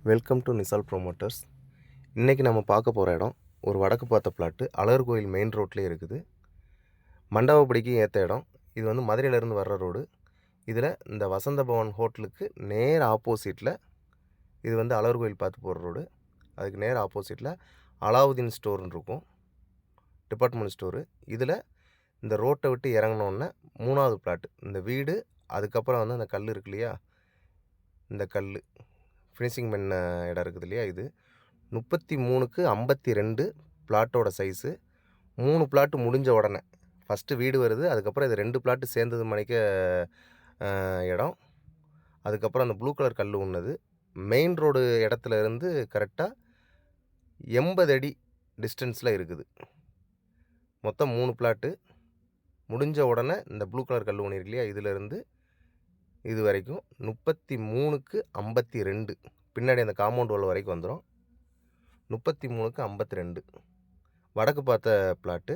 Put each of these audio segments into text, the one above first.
Welcome to நிசால் promoters. இன்றைக்கி நம்ம பார்க்க போகிற இடம் ஒரு வடக்கு பார்த்த பிளாட்டு. அழகர் கோயில் மெயின் ரோட்லேயே இருக்குது. மண்டபப்படிக்கு ஏற்ற இடம். இது வந்து மதுரையிலேருந்து வர்ற ரோடு. இதில் இந்த வசந்த பவன் ஹோட்டலுக்கு நேர் ஆப்போசிட்டில் இது வந்து அழகர் கோயில் பார்த்து போகிற ரோடு. அதுக்கு நேர் ஆப்போசிட்டில் அலாவுதீன் ஸ்டோர்னு இருக்கும், டிபார்ட்மெண்ட் ஸ்டோரு. இதில் இந்த ரோட்டை விட்டு இறங்கினோன்னே 3வது பிளாட்டு இந்த வீடு. அதுக்கப்புறம் வந்து அந்த கல் இருக்கு இல்லையா, இந்த கல் ஃபினிஷிங் பண்ண இடம் இருக்குது இல்லையா, இது 33க்கு 52 பிளாட்டோட சைஸு. 3 பிளாட்டு முடிஞ்ச உடனே ஃபஸ்ட்டு வீடு வருது. அதுக்கப்புறம் இது 2 பிளாட்டு சேர்ந்தது மணிக்க இடம். அதுக்கப்புறம் அந்த ப்ளூ கலர் கல் ஒன்றுது. மெயின் ரோடு இடத்துல இருந்து கரெக்டாக 80 அடி டிஸ்டன்ஸில் இருக்குது. மொத்தம் 3 பிளாட்டு முடிஞ்ச உடனே இந்த ப்ளூ கலர் கல் ஒன்று இருக்கு இல்லையா, இதிலேருந்து இது வரைக்கும் 33க்கு 52 பின்னாடி அந்த காம்பவுண்ட் வால் வரைக்கும் வந்துடும். 33க்கு 52 வடக்கு பார்த்த பிளாட்டு.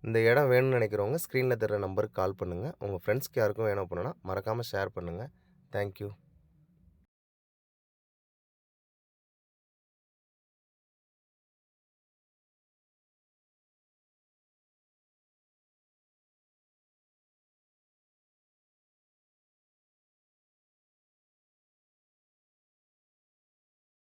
இந்த இடம் வேணும்னு நினைக்கிறவங்க ஸ்க்ரீனில் தர்ற நம்பருக்கு கால் பண்ணுங்கள். உங்கள் ஃப்ரெண்ட்ஸ்க்கு யாருக்கும் வேணும் அப்படின்னா மறக்காமல் ஷேர் பண்ணுங்கள். தேங்க்யூ.